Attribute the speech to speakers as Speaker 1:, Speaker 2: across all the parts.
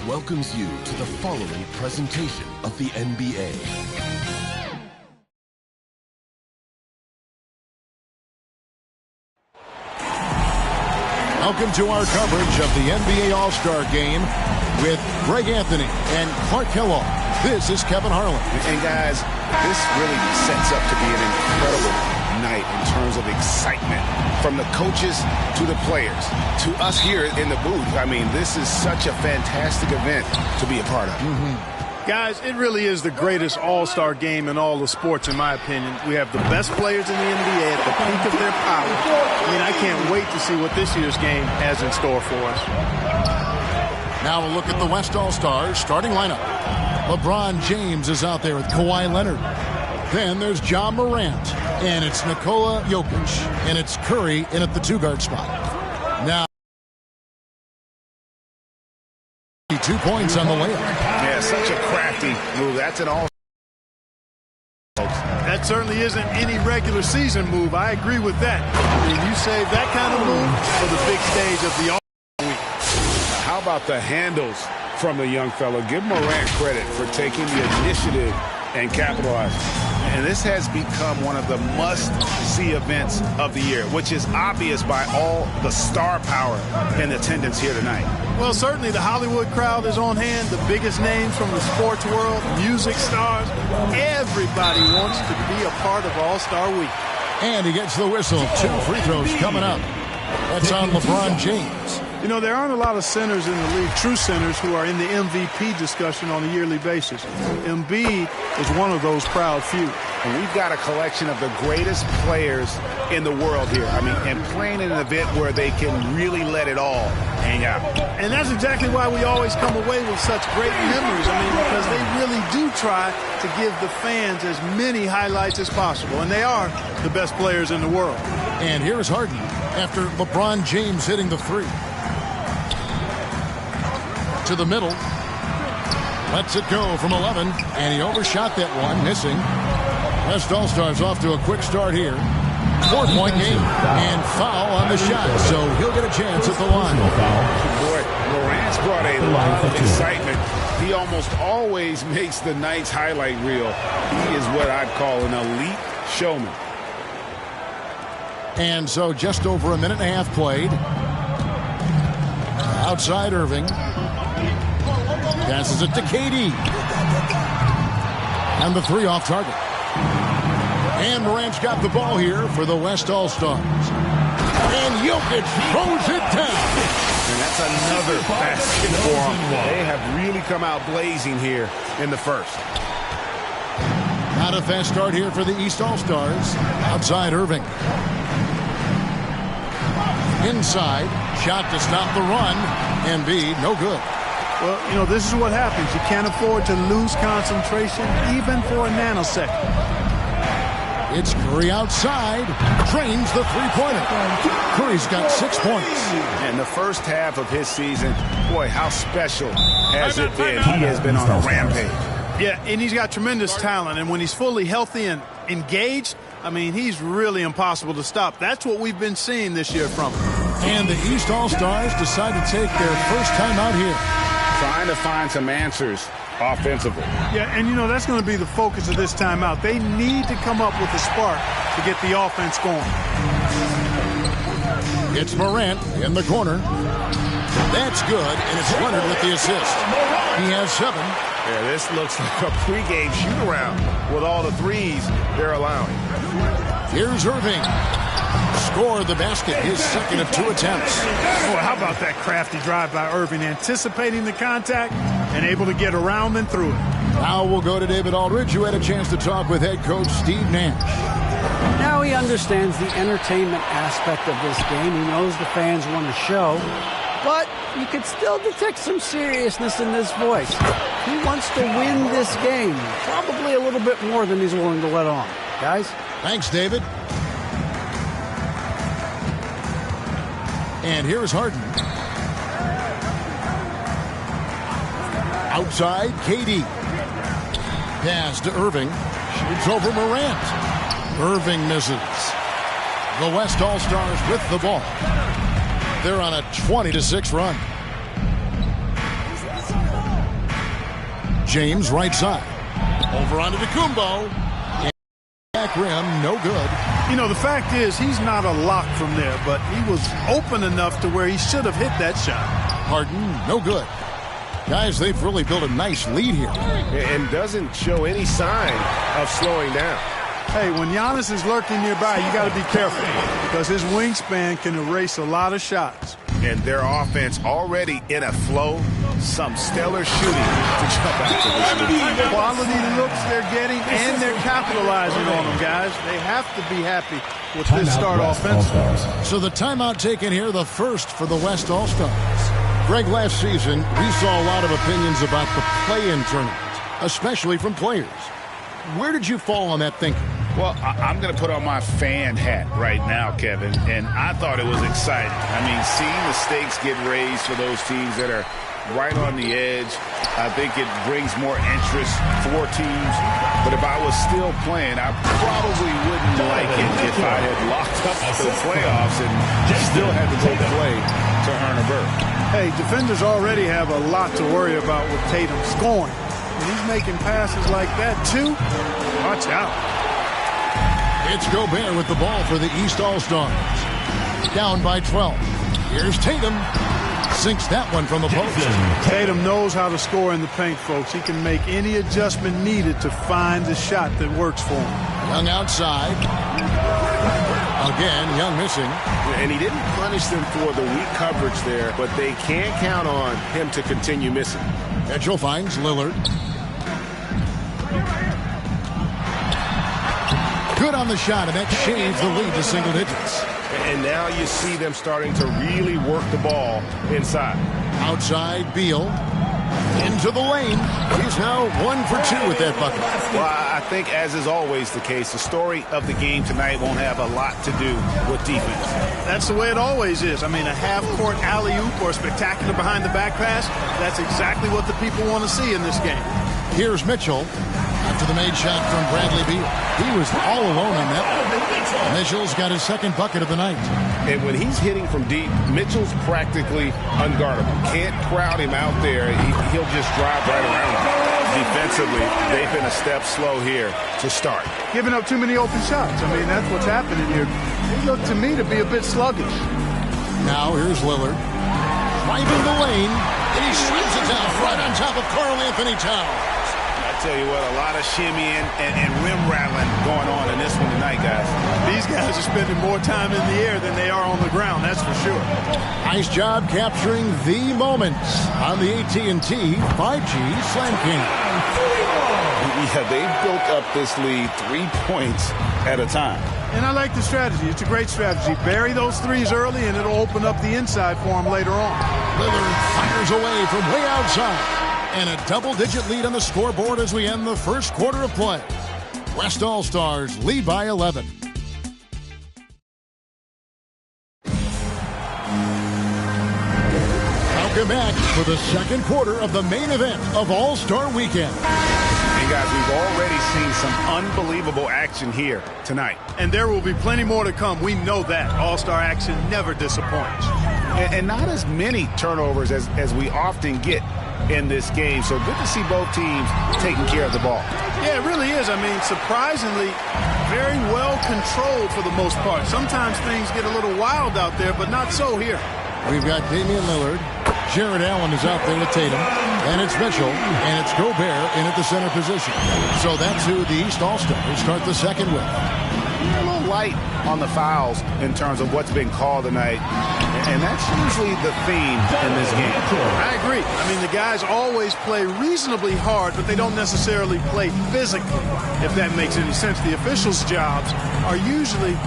Speaker 1: welcomes you to the following presentation of the NBA.
Speaker 2: Welcome to our coverage of the NBA All-Star Game with Greg Anthony and Clark Kellogg. This is Kevin Harlan.
Speaker 3: And guys, this really sets up to be an incredible night in terms of excitement from the coaches to the players to us here in the booth. I mean, this is such a fantastic event to be a part of.
Speaker 4: Guys, it really is the greatest all-star game in all the sports, in my opinion. We have the best players in the NBA at the peak of their power. I mean, I can't wait to see what this year's game has in store for us.
Speaker 2: Now a look at the West All-Stars starting lineup. LeBron James is out there with Kawhi Leonard. Then there's Ja Morant, and it's Nikola Jokic, and it's Curry in at the two-guard spot. Now, 2 points on the layup.
Speaker 3: Yeah, such a crafty move. That's an all.
Speaker 4: That certainly isn't any regular season move. I agree with that. I mean, you save that kind of move for the big stage of the All-Star week.
Speaker 3: How about the handles from the young fella? Give Morant credit for taking the initiative and capitalizing. And this has become one of the must-see events of the year, which is obvious by all the star power in attendance here tonight.
Speaker 4: Well, certainly the Hollywood crowd is on hand, the biggest names from the sports world, music stars. Everybody wants to be a part of All-Star Week.
Speaker 2: And he gets the whistle. 2 free throws coming up. That's on LeBron James.
Speaker 4: You know, there aren't a lot of centers in the league, true centers, who are in the MVP discussion on a yearly basis. Embiid is one of those proud few.
Speaker 3: And we've got a collection of the greatest players in the world here. I mean, and playing in an event where they can really let it all hang out.
Speaker 4: And that's exactly why we always come away with such great memories. I mean, because they really do try to give the fans as many highlights as possible. And they are the best players in the world.
Speaker 2: And here's Harden after LeBron James hitting the three. To the middle. Lets it go from 11. And he overshot that one, missing. West All-Stars off to a quick start here. 4-point game. And foul on the shot. So he'll get a chance at the line.
Speaker 3: Boy, Morant's brought a lot of excitement. He almost always makes the night's highlight reel. He is what I'd call an elite showman.
Speaker 2: And so just over a minute and a half played. Outside Irving. Passes it to KD. And the three off target. And Morant's got the ball here for the West All-Stars. And Jokic throws it down.
Speaker 3: And that's another basket for them. They have really come out blazing here in the first.
Speaker 2: Not a fast start here for the East All-Stars. Outside Irving. Inside. Shot to stop the run. Embiid, no good.
Speaker 4: Well, you know, this is what happens. You can't afford to lose concentration even for a nanosecond.
Speaker 2: It's Curry outside. Drains the three-pointer. Curry's got 6 points.
Speaker 3: And the first half of his season, boy, how special has it been? He has been on a rampage.
Speaker 4: Yeah, and he's got tremendous talent. And when he's fully healthy and engaged, I mean, he's really impossible to stop. That's what we've been seeing this year from him.
Speaker 2: And the East All-Stars decide to take their first time out here.
Speaker 3: Trying to find some answers offensively.
Speaker 4: Yeah, and you know, that's going to be the focus of this timeout. They need to come up with a spark to get the offense going.
Speaker 2: It's Morant in the corner. That's good, and it's Leonard with the assist. He has 7.
Speaker 3: Yeah, this looks like a pregame shoot-around with all the threes they're allowing.
Speaker 2: Here's Irving. Scored the basket, his second of 2 attempts.
Speaker 4: Boy, how about that crafty drive by Irving, anticipating the contact and able to get around and through it.
Speaker 2: Now we'll go to David Aldridge, who had a chance to talk with head coach Steve Nash.
Speaker 5: Now he understands the entertainment aspect of this game. He knows the fans want to show, but you could still detect some seriousness in this voice. He wants to win this game, probably a little bit more than he's willing to let on. Guys?
Speaker 2: Thanks, David. And here's Harden. Outside, KD. Pass to Irving. Shoots over Morant. Irving misses. The West All-Stars with the ball. They're on a 20-6 run. James right side. Over onto DeCumbo. Back rim, no good.
Speaker 4: You know, the fact is he's not a lock from there, but he was open enough to where he should have hit that shot.
Speaker 2: Harden, no good. Guys, they've really built a nice lead here.
Speaker 6: And doesn't show any sign of slowing down.
Speaker 4: Hey, when Giannis is lurking nearby, you got to be careful because his wingspan can erase a lot of shots.
Speaker 3: And their offense already in a flow. Some stellar shooting to jump out to this lead.
Speaker 4: Quality looks they're getting, and they're capitalizing on them, guys. They have to be happy with this start offensively.
Speaker 2: So the timeout taken here, the first for the West All-Stars. Greg, last season, we saw a lot of opinions about the play-in tournament, especially from players. Where did you fall on that thinking?
Speaker 3: Well, I'm going to put on my fan hat right now, Kevin, and I thought it was exciting. I mean, seeing the stakes get raised for those teams that are right on the edge, I think it brings more interest for teams. But if I was still playing, I probably wouldn't like it if I had locked up the playoffs and still had to take play to earn a berth.
Speaker 4: Hey, defenders already have a lot to worry about with Tatum scoring. When he's making passes like that, too, watch out.
Speaker 2: It's Gobert with the ball for the East All-Stars. Down by 12. Here's Tatum. Sinks that one from the post.
Speaker 4: Tatum knows how to score in the paint, folks. He can make any adjustment needed to find the shot that works for him.
Speaker 2: Young outside. Again, Young missing.
Speaker 6: And he didn't punish them for the weak coverage there, but they can't count on him to continue missing.
Speaker 2: Mitchell finds Lillard. Good on the shot, and that shaves the lead to single digits.
Speaker 6: And now you see them starting to really work the ball inside.
Speaker 2: Outside, Beal. Into the lane. He's now 1 for 2 with that bucket.
Speaker 3: Well, I think, as is always the case, the story of the game tonight won't have a lot to do with defense.
Speaker 4: That's the way it always is. I mean, a half-court alley-oop or a spectacular behind-the-back pass, that's exactly what the people want to see in this game.
Speaker 2: Here's Mitchell. After the made shot from Bradley Beal. He was all alone on that one. Mitchell's got his second bucket of the night.
Speaker 3: And when he's hitting from deep, Mitchell's practically unguardable. Can't crowd him out there. He'll just drive right around him. Defensively, they've been a step slow here to start.
Speaker 4: Giving up too many open shots. I mean, that's what's happening here. They look to me to be a bit sluggish.
Speaker 2: Now here's Lillard. Driving the lane. And he swings it down right on top of Karl Anthony Towns.
Speaker 3: I tell you what, a lot of shimmying and rim rattling going on in this one tonight, guys.
Speaker 4: These guys are spending more time in the air than they are on the ground, that's for sure.
Speaker 2: Nice job capturing the moments on the AT&T 5G Slam King.
Speaker 3: Yeah, they've built up this lead 3 points at a time.
Speaker 4: And I like the strategy. It's a great strategy. Bury those threes early, and it'll open up the inside for them later on.
Speaker 2: Lillard fires away from way outside. And a double-digit lead on the scoreboard as we end the first quarter of play. West All-Stars lead by 11. Welcome back for the second quarter of the main event of All-Star Weekend.
Speaker 3: And guys, we've already seen some unbelievable action here tonight.
Speaker 4: And there will be plenty more to come. We know that. All-Star action never disappoints.
Speaker 3: And not as many turnovers as we often get in this game. So good to see both teams taking care of the ball.
Speaker 4: Yeah, it really is. I mean, surprisingly, very well controlled for the most part. Sometimes things get a little wild out there, but not so here.
Speaker 2: We've got Damian Lillard. Jared Allen is out there with Tatum. And it's Mitchell. And it's Gobert in at the center position. So that's who the East All-Stars start the second with.
Speaker 3: A little light on the fouls in terms of what's been called tonight. And that's usually the theme in this game.
Speaker 4: I agree. I mean, the guys always play reasonably hard, but they don't necessarily play physically, if that makes any sense. The officials' jobs are usually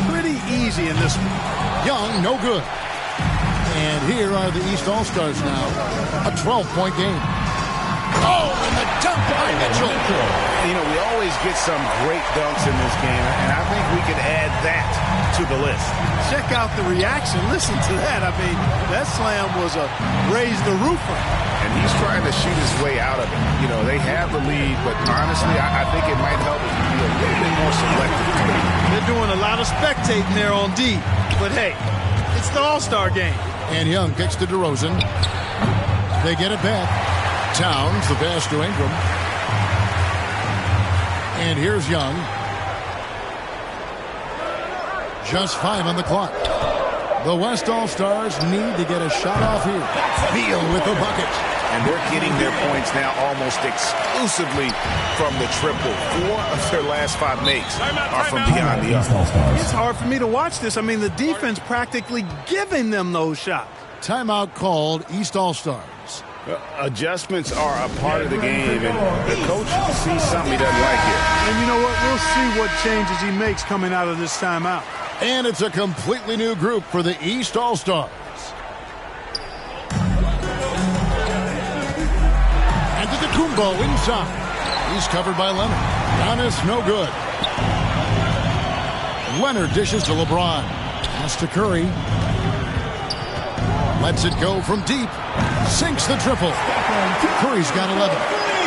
Speaker 4: pretty easy in this one.
Speaker 2: Young, no good. And here are the East All-Stars now. A 12-point game. Oh, and the dunk by Mitchell.
Speaker 3: You know, we always get some great dunks in this game, and I think we could add that to the list.
Speaker 4: Check out the reaction. Listen to that. I mean, that slam was a raise the roofer.
Speaker 3: And he's trying to shoot his way out of it. You know, they have the lead, but honestly, I think it might help if we be a little bit more selective.
Speaker 4: They're doing a lot of spectating there on D. But, hey, it's the All-Star game.
Speaker 2: And Young kicks to DeRozan. They get it back. Towns, the pass to Ingram. And here's Young. Just 5 on the clock. The West All-Stars need to get a shot off here. Beal with the bucket.
Speaker 3: And they're getting their points now almost exclusively from the triple. 4 of their last 5 makes are from beyond the arc.
Speaker 4: It's hard for me to watch this. I mean, the defense practically giving them those shots.
Speaker 2: Timeout called, East All-Stars.
Speaker 3: Adjustments are a part of the game, and the coach sees something he doesn't like here.
Speaker 4: And you know what? We'll see what changes he makes coming out of this timeout.
Speaker 2: And it's a completely new group for the East All-Stars. Antetokounmpo inside. He's covered by Leonard. Giannis, no good. Leonard dishes to LeBron. Pass to Curry. Lets it go from deep. Sinks the triple. Curry's got 11.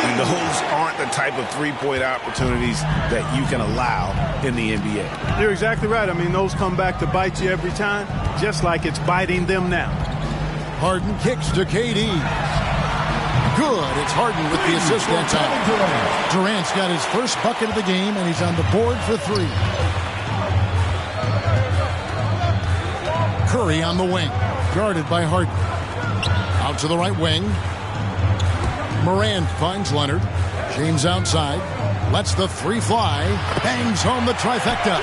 Speaker 3: And those aren't the type of three-point opportunities that you can allow in the NBA.
Speaker 4: You're exactly right. I mean, those come back to bite you every time, just like it's biting them now.
Speaker 2: Harden kicks to KD. Good. It's Harden with the assist that time. Durant's got his first bucket of the game, and he's on the board for 3. Curry on the wing. Guarded by Harden. Out to the right wing. Morant finds Leonard. James outside. Lets the 3 fly. Bangs home the trifecta.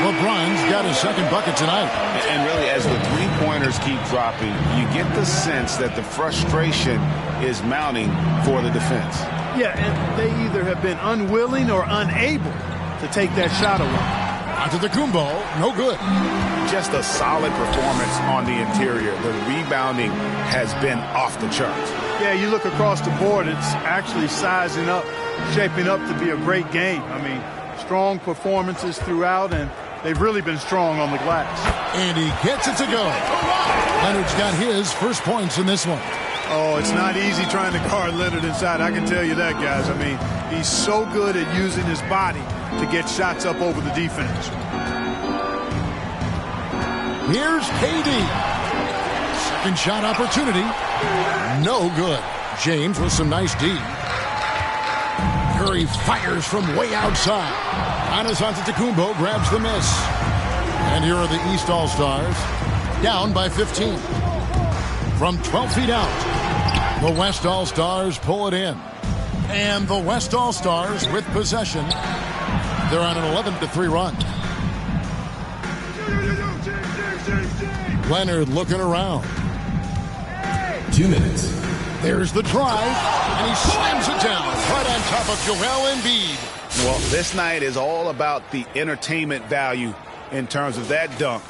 Speaker 2: LeBron's got his second bucket tonight.
Speaker 3: And really, as the three-pointers keep dropping, you get the sense that the frustration is mounting for the defense.
Speaker 4: Yeah, and they either have been unwilling or unable to take that shot away.
Speaker 2: Antetokounmpo, no good.
Speaker 3: Just a solid performance on the interior. The rebounding has been off the charts.
Speaker 4: Yeah, you look across the board, it's actually sizing up, shaping up to be a great game. I mean, strong performances throughout, and they've really been strong on the glass.
Speaker 2: And he gets it to go. Leonard's got his first points in this one.
Speaker 4: Oh, it's not easy trying to guard Leonard inside. I can tell you that, guys. I mean, he's so good at using his body to get shots up over the defense.
Speaker 2: Here's KD. Second shot opportunity. No good. James with some nice D. Curry fires from way outside. Giannis Antetokounmpo grabs the miss. And here are the East All-Stars. Down by 15. From 12 feet out, the West All-Stars pull it in. And the West All-Stars with possession. They're on an 11-3 run. Leonard looking around.
Speaker 1: 2 minutes.
Speaker 2: There's the drive, and he slams it down right on top of Joel Embiid.
Speaker 3: Well, this night is all about the entertainment value in terms of that dunk.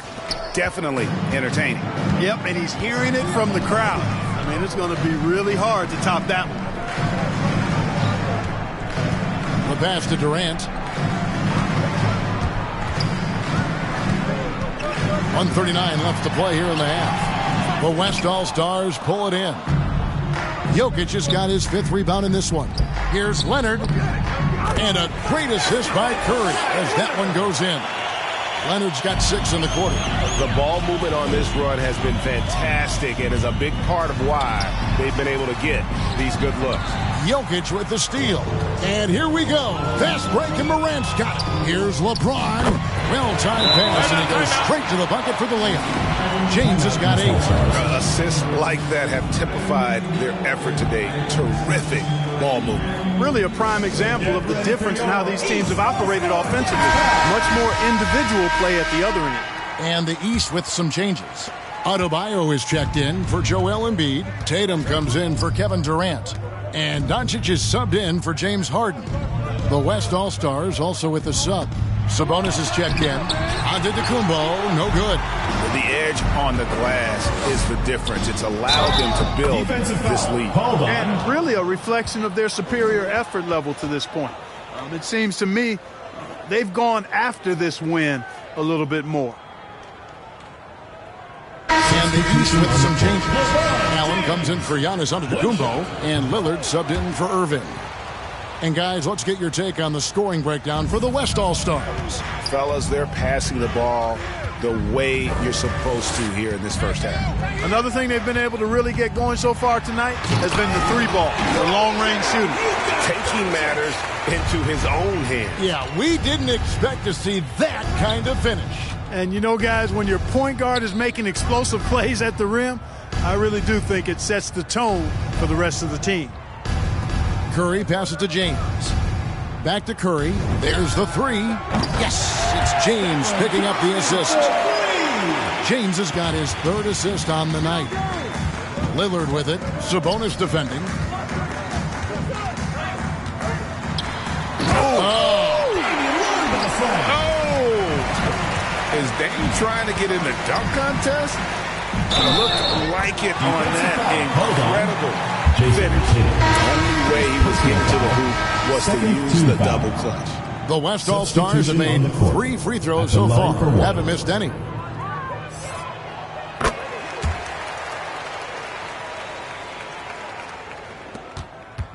Speaker 3: Definitely entertaining.
Speaker 4: Yep, and he's hearing it from the crowd. I mean, it's going to be really hard to top that one.
Speaker 2: The pass to Durant. 1:39 left to play here in the half. The West All-Stars pull it in. Jokic has got his 5th rebound in this one. Here's Leonard. And a great assist by Curry as that one goes in. Leonard's got 6 in the quarter.
Speaker 3: The ball movement on this run has been fantastic and is a big part of why they've been able to get these good looks.
Speaker 2: Jokic with the steal. And here we go. Fast break, and Morant's got it. Here's LeBron. Well-timed pass, and he goes straight to the bucket for the layup. James has got 8.
Speaker 3: Assists like that have typified their effort today. Terrific ball movement.
Speaker 4: Really a prime example of the difference in how these teams have operated offensively. Much more individual play at the other end.
Speaker 2: And the East with some changes. Adebayo is checked in for Joel Embiid. Tatum comes in for Kevin Durant. And Doncic is subbed in for James Harden. The West All-Stars also with a sub. Sabonis is checked in. Antetokounmpo, no good.
Speaker 3: The edge on the glass is the difference. It's allowed them to build this lead.
Speaker 4: And really a reflection of their superior effort level to this point. It seems to me they've gone after this win a little bit more.
Speaker 2: And the East with some changes. Allen comes in for Giannis Antetokounmpo, and Lillard subbed in for Irving. And guys, let's get your take on the scoring breakdown for the West All-Stars.
Speaker 3: Fellas, they're passing the ball the way you're supposed to here in this first half.
Speaker 4: Another thing they've been able to really get going so far tonight has been the three ball, the long-range shooting.
Speaker 3: Taking matters into his own hands.
Speaker 2: Yeah, we didn't expect to see that kind of finish.
Speaker 4: And you know, guys, when your point guard is making explosive plays at the rim, I really do think it sets the tone for the rest of the team.
Speaker 2: Curry passes to James. Back to Curry. There's the three. Yes, it's James picking up the assist. James has got his third assist on the night. Lillard with it. Sabonis defending.
Speaker 3: Is Dame trying to get in the dunk contest? Looked like it on that incredible finish. The only way he was getting to the hoop was to use the double clutch.
Speaker 2: The West All-Stars have made 3 free throws so far. Haven't missed any.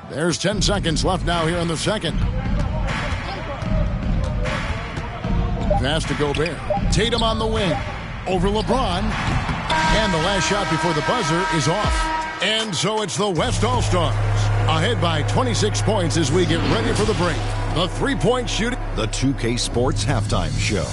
Speaker 2: There's 10 seconds left now here in the second. Pass to Gobert. Tatum on the wing. Over LeBron. And the last shot before the buzzer is off. And so it's the West All-Stars ahead by 26 points as we get ready for the break. The three-point shooting.
Speaker 1: The 2K Sports Halftime Show.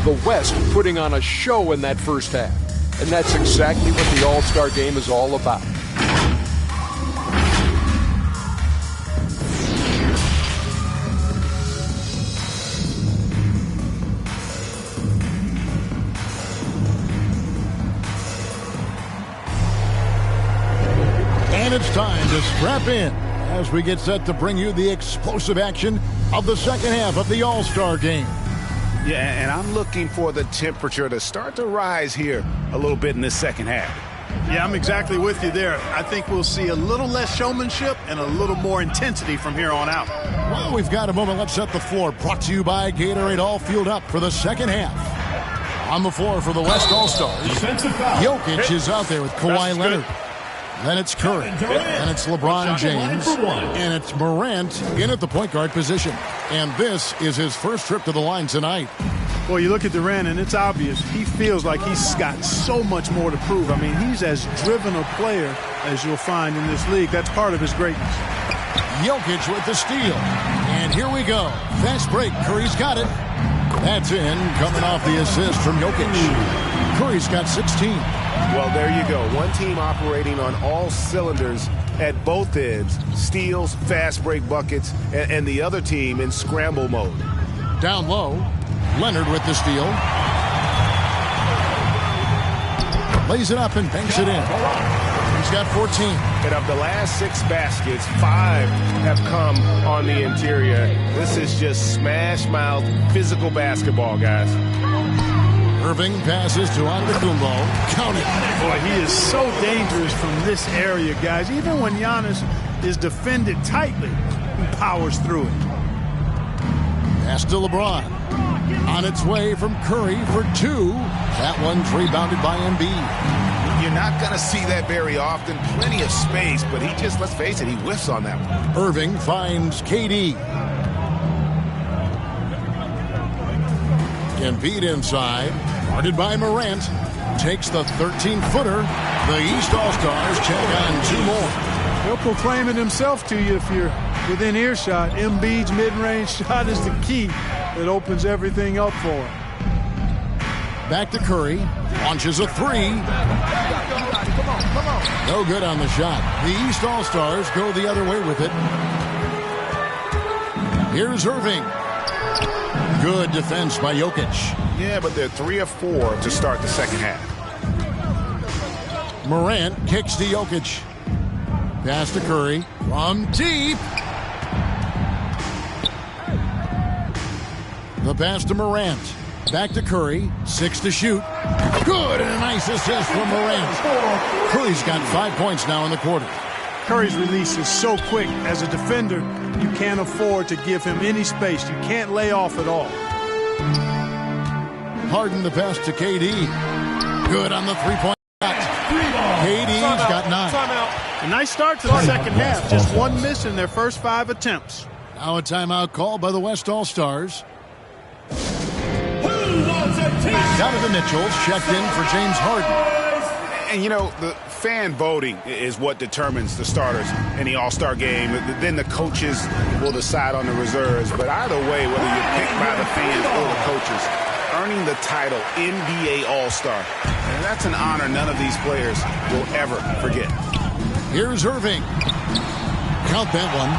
Speaker 7: The West putting on a show in that first half. And that's exactly what the All-Star game is all about.
Speaker 2: And it's time to strap in as we get set to bring you the explosive action of the second half of the All-Star game.
Speaker 3: Yeah, and I'm looking for the temperature to start to rise here a little bit in this second half.
Speaker 4: Yeah, I'm exactly with you there. I think we'll see a little less showmanship and a little more intensity from here on out.
Speaker 2: Well, we've got a moment. Let's set the floor. Brought to you by Gatorade, all fueled up for the second half. On the floor for the West All-Stars, Jokic is out there with Kawhi Leonard. Then it's Curry. Then it's LeBron James. And it's Morant in at the point guard position. And this is his first trip to the line tonight.
Speaker 4: Well, you look at Durant, and it's obvious. He feels like he's got so much more to prove. I mean, he's as driven a player as you'll find in this league. That's part of his greatness.
Speaker 2: Jokic with the steal. And here we go. Fast break. Curry's got it. That's in, coming off the assist from Jokic. Curry's got 16.
Speaker 3: Well, there you go. One team operating on all cylinders at both ends. Steals, fast break buckets, and the other team in scramble mode.
Speaker 2: Down low, Leonard with the steal. Lays it up and banks it in. He's got 14.
Speaker 3: And of the last 6 baskets, 5 have come on the interior. This is just smash-mouth physical basketball, guys.
Speaker 2: Irving passes to Antetokounmpo. Count it.
Speaker 4: Boy, he is so dangerous from this area, guys. Even when Giannis is defended tightly, he powers through it.
Speaker 2: Pass to LeBron. On its way from Curry for 2. That one's rebounded by Embiid.
Speaker 3: You're not going to see that very often. Plenty of space, but he just, let's face it, he whiffs on that one.
Speaker 2: Irving finds KD. Embiid inside. Guarded by Morant. Takes the 13-footer. The East All-Stars check on 2 more.
Speaker 4: He'll proclaim it himself to you if you're within earshot. Embiid's mid-range shot is the key that opens everything up for him.
Speaker 2: Back to Curry. Launches a 3. No good on the shot. The East All-Stars go the other way with it. Here's Irving. Good defense by Jokic.
Speaker 3: Yeah, but they're 3 of 4 to start the second half.
Speaker 2: Morant kicks to Jokic. Pass to Curry from deep. The pass to Morant. Back to Curry. 6 to shoot. Good, and a nice assist from Morant. Curry's got 5 points now in the quarter.
Speaker 4: Curry's release is so quick. As a defender, you can't afford to give him any space. You can't lay off at all.
Speaker 2: Harden the pass to KD. Good on the three-point shot. KD's got 9.
Speaker 4: A nice start to the second half. Just one miss in their first 5 attempts.
Speaker 2: Now a timeout called by the West All-Stars. Donovan Mitchell's checked in for James Harden.
Speaker 3: And, you know, the fan voting is what determines the starters in the All-Star game. Then the coaches will decide on the reserves. But either way, whether you're picked by the fans or the coaches, earning the title NBA All-Star, and that's an honor none of these players will ever forget.
Speaker 2: Here's Irving. Count that one.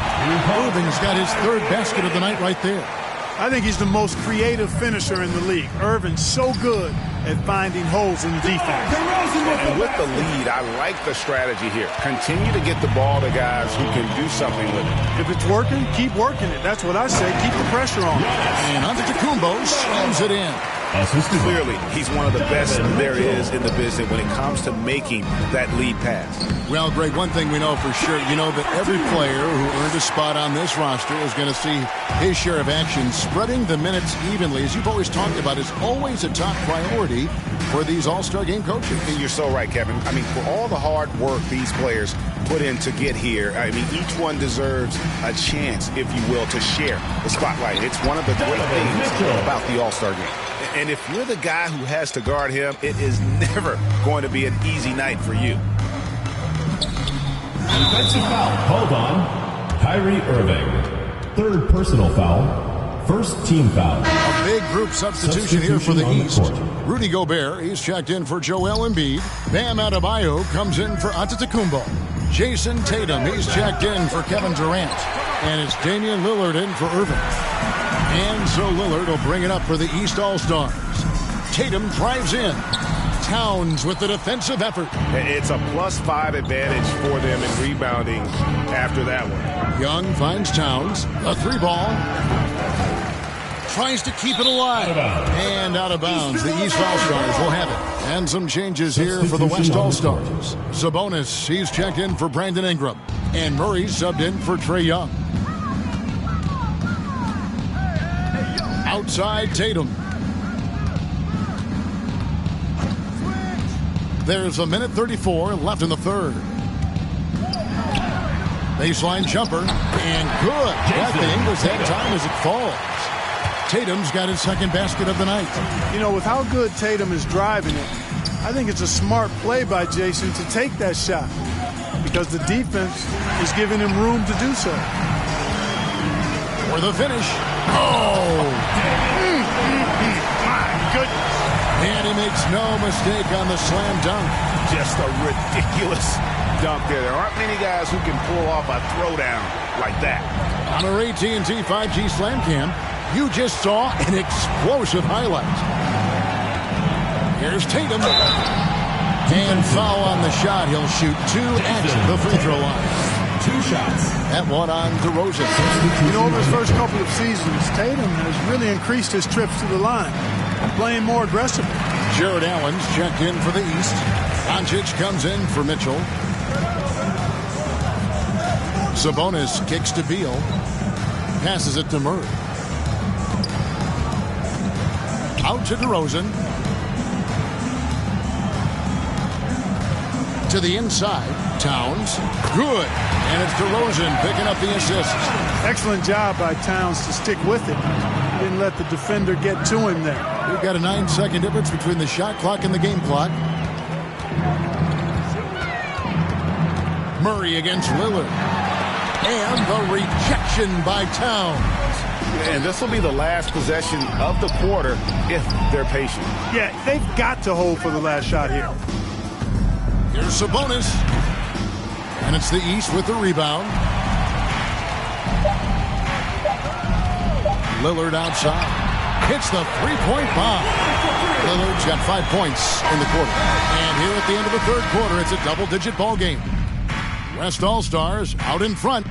Speaker 2: Irving's got his 3rd basket of the night right there.
Speaker 4: I think he's the most creative finisher in the league. Irvin's so good at finding holes in the defense.
Speaker 3: And with the lead, I like the strategy here. Continue to get the ball to guys who can do something with it.
Speaker 4: If it's working, keep working it. That's what I say. Keep the pressure on.
Speaker 2: And Antetokounmpo slams it in.
Speaker 3: Clearly, he's one of the best there is in the business when it comes to making that lead pass.
Speaker 2: Well, Greg, one thing we know for sure, you know that every player who earned a spot on this roster is going to see his share of action. Spreading the minutes evenly, as you've always talked about, is always a top priority for these All-Star game coaches.
Speaker 3: And you're so right, Kevin. I mean, for all the hard work these players put in to get here, I mean, each one deserves a chance, if you will, to share the spotlight. It's one of the great things about the All-Star game. And if you're the guy who has to guard him, it is never going to be an easy night for you.
Speaker 8: Defensive foul called on Kyrie Irving. 3rd personal foul. 1st team foul.
Speaker 2: A big group substitution here for the East. Rudy Gobert, he's checked in for Joel Embiid. Bam Adebayo comes in for Antetokounmpo. Jason Tatum, he's checked in for Kevin Durant. And it's Damian Lillard in for Irving. And so Lillard will bring it up for the East All-Stars. Tatum drives in. Towns with the defensive effort.
Speaker 3: It's a +5 advantage for them in rebounding after that one.
Speaker 2: Young finds Towns. A 3-ball. Tries to keep it alive. And out of bounds. The East All-Stars will have it. And some changes here for the West All-Stars. Sabonis, he's checked in for Brandon Ingram. And Murray subbed in for Trae Young. Outside Tatum. There's a minute 34 left in the 3rd. Baseline jumper. And good. That thing was that time as it falls. Tatum's got his 2nd basket of the night.
Speaker 4: You know, with how good Tatum is driving it, I think it's a smart play by Jason to take that shot because the defense is giving him room to do so.
Speaker 2: For the finish. Oh!
Speaker 3: My goodness.
Speaker 2: And he makes no mistake on the slam dunk.
Speaker 3: Just a ridiculous dunk there. There aren't many guys who can pull off a throwdown like that.
Speaker 2: On our AT&T 5G Slam Cam, you just saw an explosive highlight. Here's Tatum. And foul on the shot. He'll shoot 2 at the free throw line.
Speaker 8: 2 shots.
Speaker 2: That one on DeRozan.
Speaker 4: You know, over his first couple of seasons, Tatum has really increased his trips to the line, playing more aggressively.
Speaker 2: Jared Allen's checked in for the East. Doncic comes in for Mitchell. Sabonis kicks to Beal. Passes it to Murray. Out to DeRozan. To the inside. Towns. Good. And it's DeRozan picking up the assist.
Speaker 4: Excellent job by Towns to stick with it. He didn't let the defender get to him there.
Speaker 2: We've got a 9-second difference between the shot clock and the game clock. Murray against Lillard. And the rejection by Towns.
Speaker 3: And this will be the last possession of the quarter if they're patient.
Speaker 4: Yeah, they've got to hold for the last shot here.
Speaker 2: Here's Sabonis. And it's the East with the rebound. Lillard outside. Hits the three-point bomb. Lillard's got 5 points in the quarter. And here at the end of the 3rd quarter, it's a double-digit ball game. West All-Stars out in front.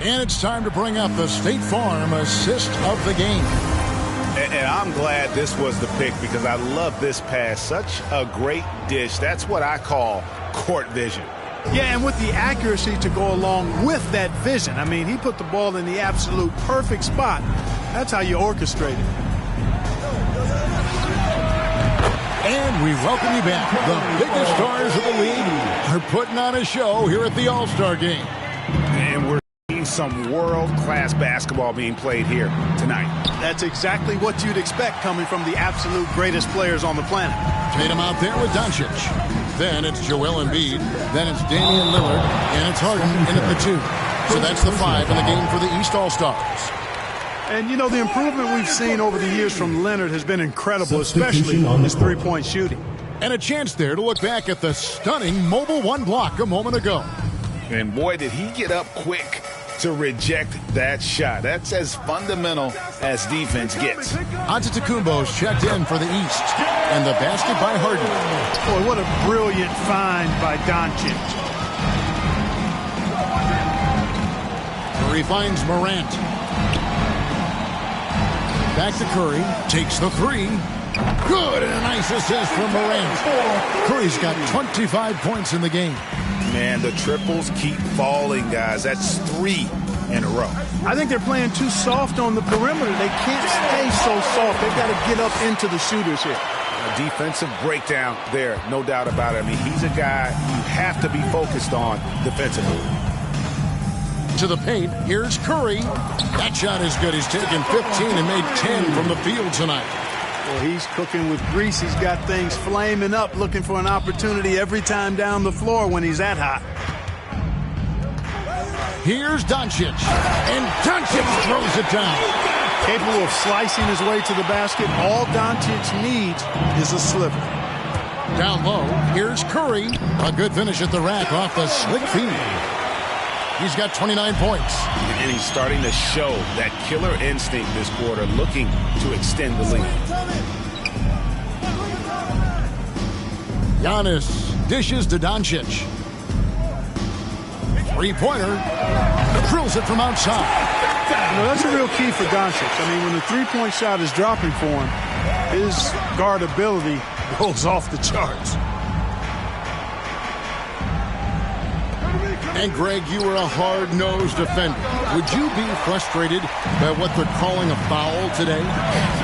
Speaker 2: And it's time to bring up the State Farm assist of the game.
Speaker 3: And I'm glad this was the pick because I love this pass. Such a great dish. That's what I call court vision.
Speaker 4: Yeah, and with the accuracy to go along with that vision. I mean, he put the ball in the absolute perfect spot. That's how you orchestrate it.
Speaker 2: And we welcome you back. The biggest stars of the league are putting on a show here at the All-Star Game.
Speaker 3: And we're seeing some world-class basketball being played here tonight.
Speaker 4: That's exactly what you'd expect coming from the absolute greatest players on the planet.
Speaker 2: Tatum out there with Doncic. Then it's Joel Embiid. Then it's Damian Lillard. And it's Harden in at the 2. So that's the 5 in the game for the East All-Stars.
Speaker 4: And, you know, the improvement we've seen over the years from Leonard has been incredible, especially his three-point shooting.
Speaker 2: And a chance there to look back at the stunning Mobile One block a moment ago.
Speaker 3: And, boy, did he get up quick to reject that shot. That's as fundamental as defense gets.
Speaker 2: Antetokounmpo's checked in for the East. And the basket by Harden.
Speaker 4: Boy, what a brilliant find by Doncic.
Speaker 2: Curry finds Morant. Back to Curry. Takes the 3. Good, and a nice assist from Morant. Curry's got 25 points in the game.
Speaker 3: Man, the triples keep falling, guys. That's 3 in a row.
Speaker 4: I think they're playing too soft on the perimeter. They can't stay so soft. They've got to get up into the shooters here.
Speaker 3: A defensive breakdown there, no doubt about it. I mean, he's a guy you have to be focused on defensively.
Speaker 2: To the paint, here's Curry. That shot is good. He's taken 15 and made 10 from the field tonight.
Speaker 4: Well, he's cooking with grease. He's got things flaming up, looking for an opportunity every time down the floor when he's that hot.
Speaker 2: Here's Doncic. And Doncic throws it down.
Speaker 4: Capable of slicing his way to the basket. All Doncic needs is a sliver.
Speaker 2: Down low, here's Curry. A good finish at the rack off the slick feed. He's got 29 points.
Speaker 3: And he's starting to show that killer instinct this quarter, looking to extend the lead.
Speaker 2: Giannis dishes to Doncic. Three-pointer. Drills it from outside.
Speaker 4: You know, that's a real key for Doncic. I mean, when the three-point shot is dropping for him, his guardability goes off the charts.
Speaker 2: And, Greg, you were a hard-nosed defender. Would you be frustrated by what they're calling a foul today?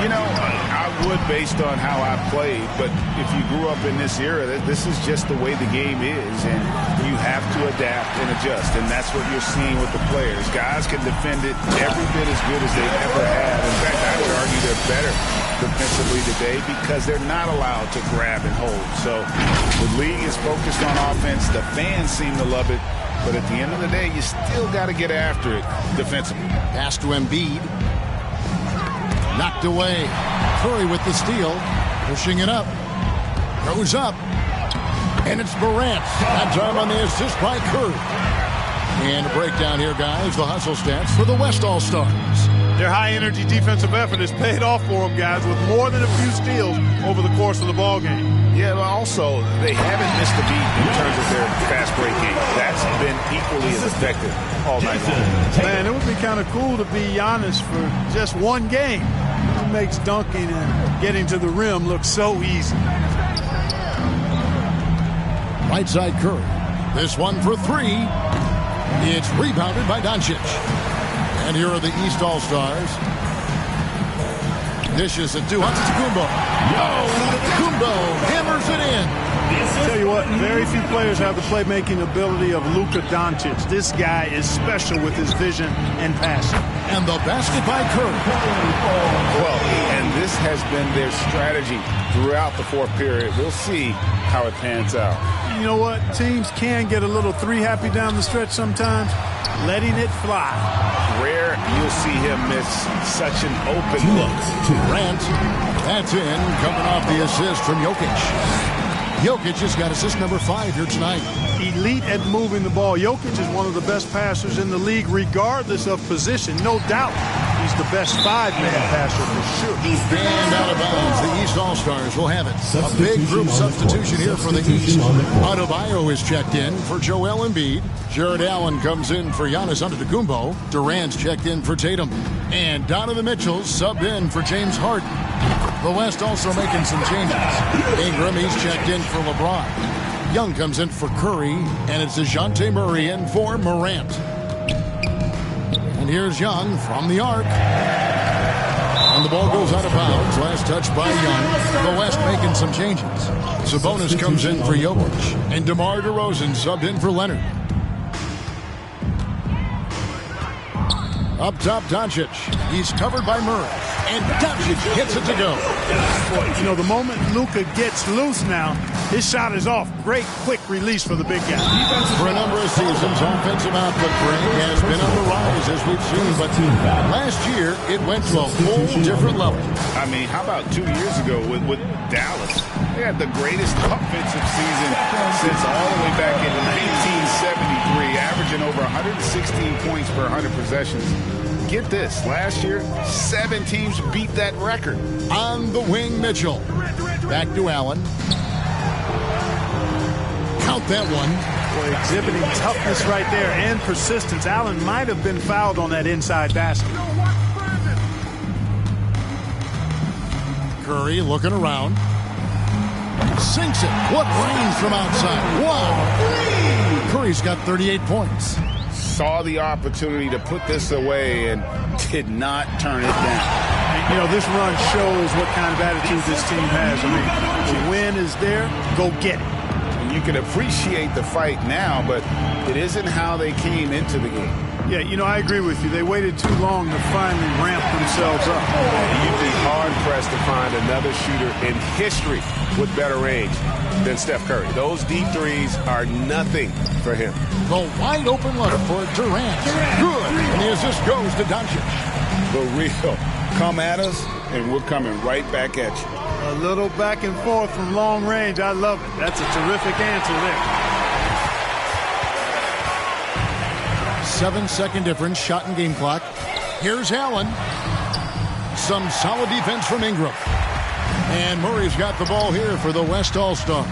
Speaker 3: You know, I would based on how I played, but if you grew up in this era, this is just the way the game is, and you have to adapt and adjust, and that's what you're seeing with the players. Guys can defend it every bit as good as they ever have. In fact, I would argue they're better defensively today because they're not allowed to grab and hold. So the league is focused on offense. The fans seem to love it. But at the end of the day, you still got to get after it defensively.
Speaker 2: Pass to Embiid. Knocked away. Curry with the steal. Pushing it up. Goes up. And it's Morant. That time on the assist by Curry. And a breakdown here, guys. The hustle stats for the West All-Stars.
Speaker 4: Their high-energy defensive effort has paid off for them, guys, with more than a few steals over the course of the ballgame.
Speaker 3: Yeah, but also, they haven't missed a beat in terms of their fast break game. That's been equally as effective all night long.
Speaker 4: Man, it would be kind of cool to be Giannis for just one game. It makes dunking and getting to the rim look so easy.
Speaker 2: Right side Curry. This one for 3. It's rebounded by Doncic. And here are the East All-Stars. Dishes it to Antetokounmpo. Antetokounmpo hammers it in.
Speaker 4: I'll tell you what, very few players have the playmaking ability of Luka Doncic. This guy is special with his vision and passion.
Speaker 2: And the basket by Curry.
Speaker 3: Well, and this has been their strategy throughout the fourth period. We'll see how it pans out.
Speaker 4: You know what? Teams can get a little three-happy down the stretch sometimes. Letting it fly.
Speaker 3: Rare you'll see him miss such an open look.
Speaker 2: Durant, that's in, coming off the assist from Jokic. Jokic has got assist number 5 here tonight.
Speaker 4: Elite at moving the ball. Jokic is one of the best passers in the league, regardless of position. No doubt he's the best 5-man passer for sure.
Speaker 2: And out of bounds, the East All-Stars will have it. A big group substitution here for the East. Adebayo is checked in for Joel Embiid. Jared Allen comes in for Giannis Antetokounmpo. Durant's checked in for Tatum. And Donovan Mitchell subbed in for James Harden. The West also making some changes. Ingram, he's checked in for LeBron. Young comes in for Curry, and it's DeJounte Murray in for Morant. And here's Young from the arc. And the ball goes out of bounds. Last touch by Young. The West making some changes. Sabonis comes in for Jokic. And DeMar DeRozan subbed in for Leonard. Up top, Doncic. He's covered by Murray. And Doncic hits it to go.
Speaker 4: Boy, you know, the moment Luka gets loose now, his shot is off. Great, quick release for the big guy.
Speaker 2: For a number of seasons, offensive output, Greg, has been on the rise, as we've seen. But last year, it went to a whole different level.
Speaker 3: I mean, how about 2 years ago with Dallas? They had the greatest offensive season since all the way back in 1973, averaging over 116 points per 100 possessions. Get this, last year, 7 teams beat that record.
Speaker 2: On the wing, Mitchell. Back to Allen. Count that one.
Speaker 4: Boy, exhibiting toughness right there and persistence. Allen might have been fouled on that inside basket.
Speaker 2: Curry looking around. Sinks it. What range from outside. Wow. Curry's got 38 points.
Speaker 3: Saw the opportunity to put this away and did not turn it down.
Speaker 4: You know, this run shows what kind of attitude this team has. I mean, the win is there, go get it.
Speaker 3: And you can appreciate the fight now, but it isn't how they came into the game.
Speaker 4: Yeah, you know, I agree with you. They waited too long to finally ramp themselves up.
Speaker 6: You'd be hard-pressed to find another shooter in history with better range than Steph Curry. Those deep threes are nothing for him.
Speaker 2: The wide open look for Durant. Good. And the assist goes to Doncic.
Speaker 3: The real. Come at us, and we're coming right back at you.
Speaker 4: A little back and forth from long range. I love it. That's a terrific answer there.
Speaker 2: 7-second difference, shot and game clock. Here's Allen. Some solid defense from Ingram. And Murray's got the ball here for the West All-Stars.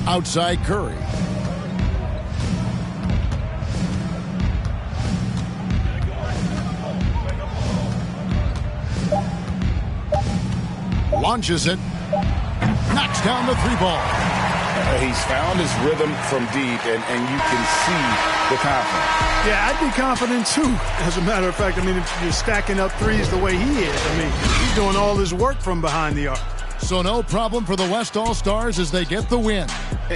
Speaker 2: Outside Curry. Launches it. Knocks down the three ball.
Speaker 3: He's found his rhythm from deep, and you can see the confidence.
Speaker 4: Yeah, I'd be confident, too. As a matter of fact, I mean, if you're stacking up threes the way he is, I mean, he's doing all his work from behind the arc.
Speaker 2: So no problem for the West All-Stars as they get the win.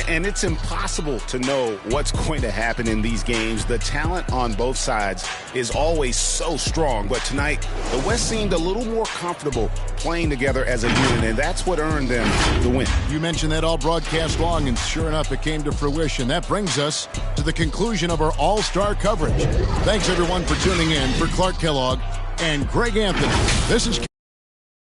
Speaker 3: And it's impossible to know what's going to happen in these games. The talent on both sides is always so strong. But tonight, the West seemed a little more comfortable playing together as a unit, and that's what earned them the win.
Speaker 2: You mentioned that all broadcast long, and sure enough, it came to fruition. That brings us to the conclusion of our All-Star coverage. Thanks, everyone, for tuning in. For Clark Kellogg and Greg Anthony, this is